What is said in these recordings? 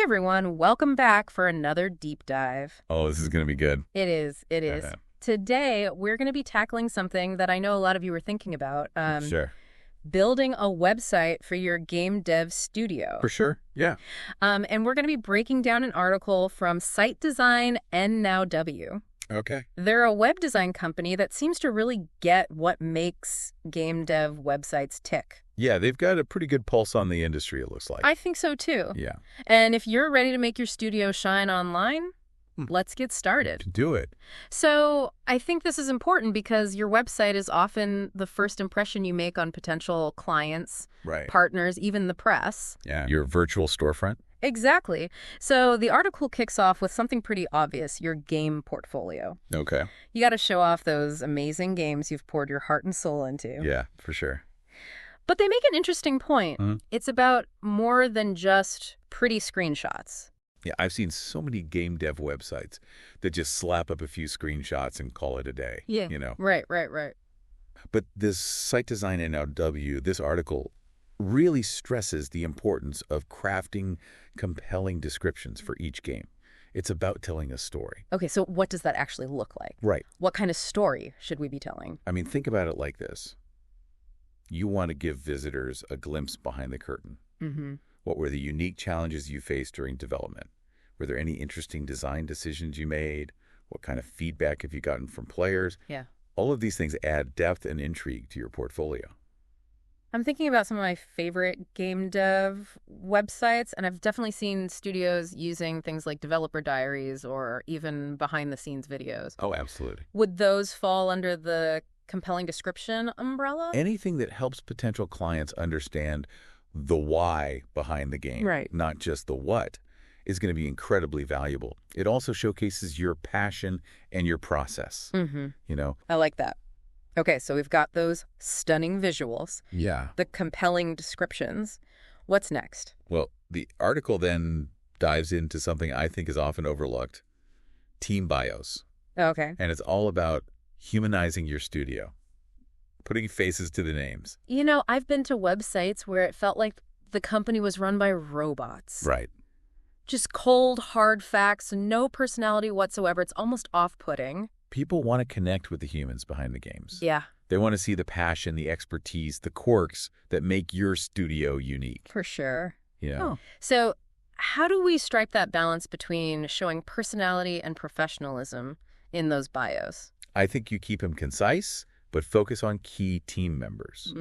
everyone, welcome back for another deep dive. Oh, this is going to be good. It is. Today, we're going to be tackling something that I know a lot of you were thinking about. Sure. Building a website for your game dev studio. For sure, yeah. And we're going to be breaking down an article from Site Design and Now W. Okay. They're a web design company that seems to really get what makes game dev websites tick. Yeah, they've got a pretty good pulse on the industry, it looks like. I think so, too. Yeah. And if you're ready to make your studio shine online, let's get started. Do it. So I think this is important because your website is often the first impression you make on potential clients, partners, even the press. Yeah, your virtual storefront. Exactly. So the article kicks off with something pretty obvious, your game portfolio. Okay. You got to show off those amazing games you've poured your heart and soul into. Yeah, for sure. But they make an interesting point. It's about more than just pretty screenshots. Yeah, I've seen so many game dev websites that just slap up a few screenshots and call it a day. Yeah. You know? Right. But this Site Design and Now W, this article really stresses the importance of crafting compelling descriptions for each game. It's about telling a story. Okay, so what does that actually look like? Right. What kind of story should we be telling? I mean, think about it like this. You want to give visitors a glimpse behind the curtain. What were the unique challenges you faced during development? Were there any interesting design decisions you made? What kind of feedback have you gotten from players? Yeah. All of these things add depth and intrigue to your portfolio. I'm thinking about some of my favorite game dev websites, and I've definitely seen studios using things like developer diaries or even behind-the-scenes videos. Oh, absolutely. Would those fall under the compelling description umbrella? Anything that helps potential clients understand the why behind the game, not just the what, is going to be incredibly valuable. It also showcases your passion and your process. You know? I like that. Okay, so we've got those stunning visuals. Yeah. The compelling descriptions. What's next? Well, the article then dives into something I think is often overlooked, team bios. Okay. And it's all about humanizing your studio, putting faces to the names. You know, I've been to websites where it felt like the company was run by robots. Right. Just cold, hard facts, no personality whatsoever. It's almost off-putting. People want to connect with the humans behind the games. Yeah. They want to see the passion, the expertise, the quirks that make your studio unique. For sure. You know? Oh. So how do we strike that balance between showing personality and professionalism in those bios? I think you keep them concise, but focus on key team members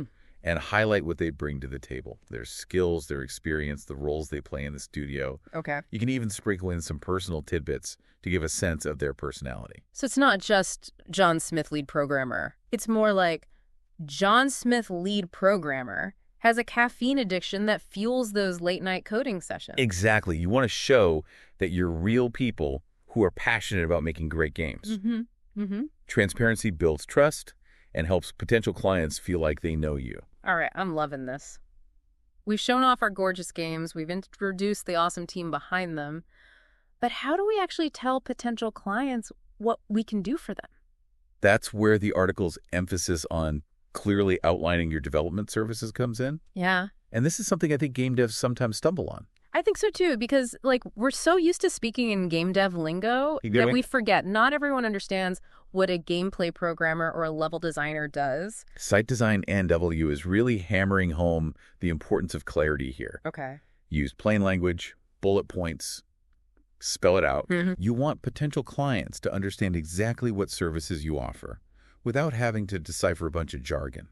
and highlight what they bring to the table, their skills, their experience, the roles they play in the studio. Okay. You can even sprinkle in some personal tidbits to give a sense of their personality. So it's not just John Smith, lead programmer. It's more like John Smith, lead programmer, has a caffeine addiction that fuels those late-night coding sessions. Exactly. You want to show that you're real people who are passionate about making great games. Transparency builds trust and helps potential clients feel like they know you. All right, I'm loving this. We've shown off our gorgeous games. We've introduced the awesome team behind them. But how do we actually tell potential clients what we can do for them? That's where the article's emphasis on clearly outlining your development services comes in. Yeah. And this is something I think game devs sometimes stumble on. I think so, too, because we're so used to speaking in game dev lingo that we forget. Not everyone understands what a gameplay programmer or a level designer does. Site Design and W is really hammering home the importance of clarity here. Okay. Use plain language, bullet points, spell it out. You want potential clients to understand exactly what services you offer without having to decipher a bunch of jargon.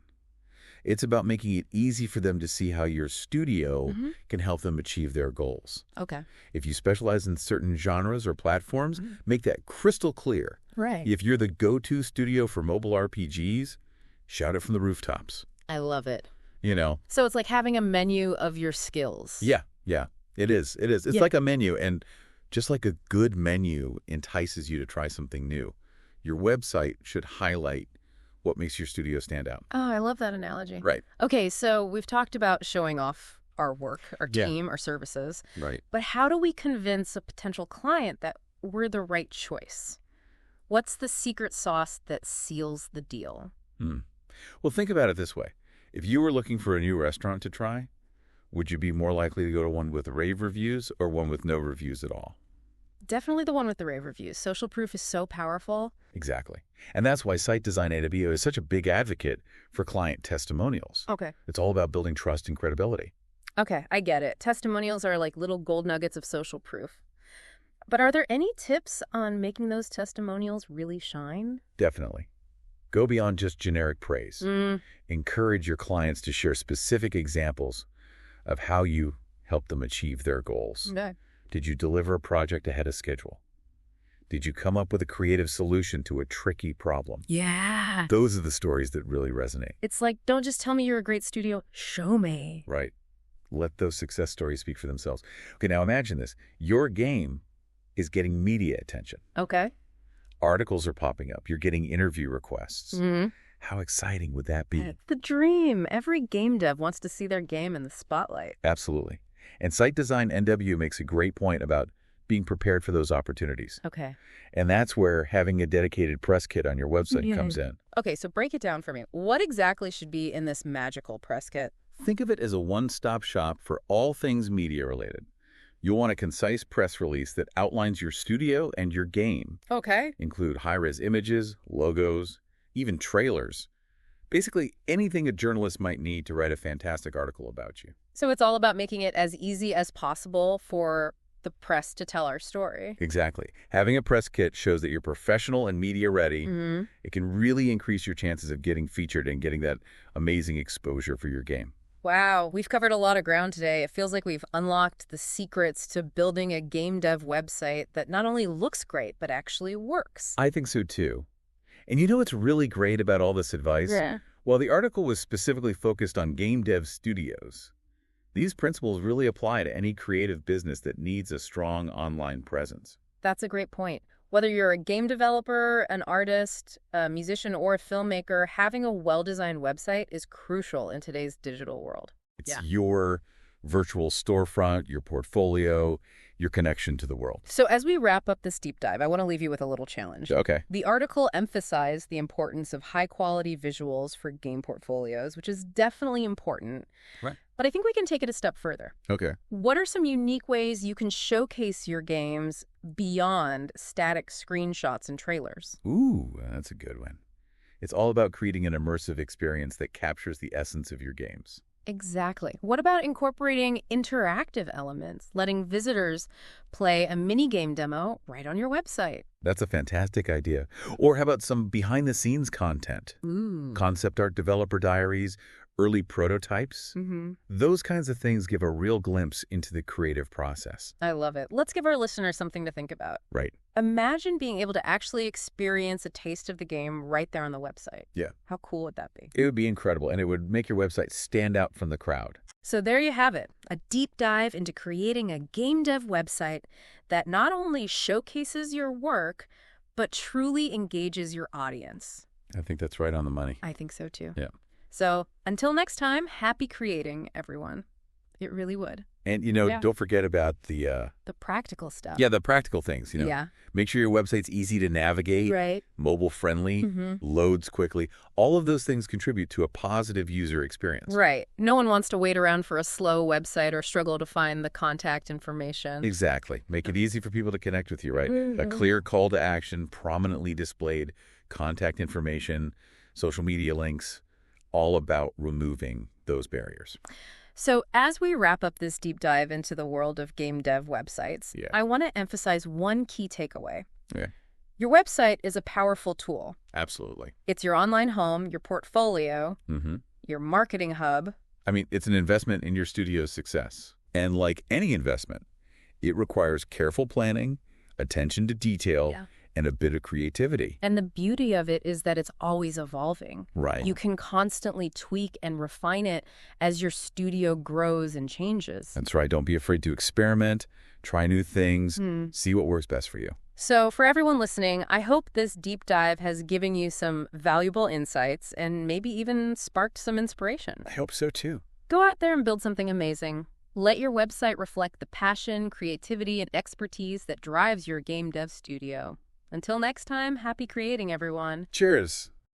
It's about making it easy for them to see how your studio can help them achieve their goals. Okay. If you specialize in certain genres or platforms, make that crystal clear. Right. If you're the go-to studio for mobile RPGs, shout it from the rooftops. I love it. You know? So it's like having a menu of your skills. Yeah. It is. It's like a menu, and just like a good menu entices you to try something new, your website should highlight what makes your studio stand out. Oh, I love that analogy. Right. Okay, so we've talked about showing off our work, our team, our services. Right. But how do we convince a potential client that we're the right choice? What's the secret sauce that seals the deal? Well, think about it this way. If you were looking for a new restaurant to try, Would you be more likely to go to one with rave reviews or one with no reviews at all? Definitely the one with the rave reviews. Social proof is so powerful. Exactly. And that's why Site Design AWO is such a big advocate for client testimonials. Okay. It's all about building trust and credibility. Okay, I get it. Testimonials are like little gold nuggets of social proof. But are there any tips on making those testimonials really shine? Definitely. Go beyond just generic praise. Encourage your clients to share specific examples of how you help them achieve their goals. Okay. Did you deliver a project ahead of schedule? Did you come up with a creative solution to a tricky problem? Yeah. Those are the stories that really resonate. It's like, don't just tell me you're a great studio, show me. Right. Let those success stories speak for themselves. Okay, now imagine this. Your game is getting media attention. Okay. Articles are popping up. You're getting interview requests. How exciting would that be? It's the dream. Every game dev wants to see their game in the spotlight. Absolutely. And Site Design NW makes a great point about being prepared for those opportunities. Okay. And that's where having a dedicated press kit on your website comes in. Okay, so break it down for me. What exactly should be in this magical press kit? Think of it as a one-stop shop for all things media related. You'll want a concise press release that outlines your studio and your game. Okay. Include high-res images, logos, even trailers. Basically, anything a journalist might need to write a fantastic article about you. So it's all about making it as easy as possible for the press to tell our story. Exactly. Having a press kit shows that you're professional and media ready. It can really increase your chances of getting featured and getting that amazing exposure for your game. Wow, we've covered a lot of ground today. It feels like we've unlocked the secrets to building a game dev website that not only looks great, but actually works. I think so too. And you know what's really great about all this advice? Yeah. Well, the article was specifically focused on game dev studios. These principles really apply to any creative business that needs a strong online presence. That's a great point. Whether you're a game developer, an artist, a musician, or a filmmaker, having a well-designed website is crucial in today's digital world. It's your virtual storefront, your portfolio, your connection to the world. So as we wrap up this deep dive, I want to leave you with a little challenge. Okay. The article emphasized the importance of high-quality visuals for game portfolios, which is definitely important. Right. But I think we can take it a step further. Okay. What are some unique ways you can showcase your games beyond static screenshots and trailers? Ooh, that's a good one. It's all about creating an immersive experience that captures the essence of your games. Exactly. What about incorporating interactive elements, letting visitors play a mini-game demo right on your website? That's a fantastic idea. Or how about some behind-the-scenes content? Ooh. Concept art developer diaries, early prototypes. Those kinds of things give a real glimpse into the creative process. I love it. Let's give our listeners something to think about. Right. Imagine being able to actually experience a taste of the game right there on the website. Yeah. How cool would that be? It would be incredible, and it would make your website stand out from the crowd. So there you have it, a deep dive into creating a game dev website that not only showcases your work, but truly engages your audience. I think that's right on the money. I think so too. Yeah. So until next time, happy creating, everyone. It really would. And, don't forget about the practical stuff. the practical things, Yeah. Make sure your website's easy to navigate, Right. mobile friendly, loads quickly. All of those things contribute to a positive user experience. Right. No one wants to wait around for a slow website or struggle to find the contact information. Exactly. Make it easy for people to connect with you, right? A clear call to action, prominently displayed contact information, social media links, all about removing those barriers. So as we wrap up this deep dive into the world of game dev websites, I want to emphasize one key takeaway. Yeah. Your website is a powerful tool. Absolutely. It's your online home, your portfolio, your marketing hub. I mean, it's an investment in your studio's success. And like any investment, it requires careful planning, attention to detail, and a bit of creativity. And the beauty of it is that it's always evolving. Right. You can constantly tweak and refine it as your studio grows and changes. That's right. Don't be afraid to experiment, try new things, see what works best for you. So for everyone listening, I hope this deep dive has given you some valuable insights and maybe even sparked some inspiration. I hope so too. Go out there and build something amazing. Let your website reflect the passion, creativity, and expertise that drives your game dev studio. Until next time, happy creating, everyone. Cheers.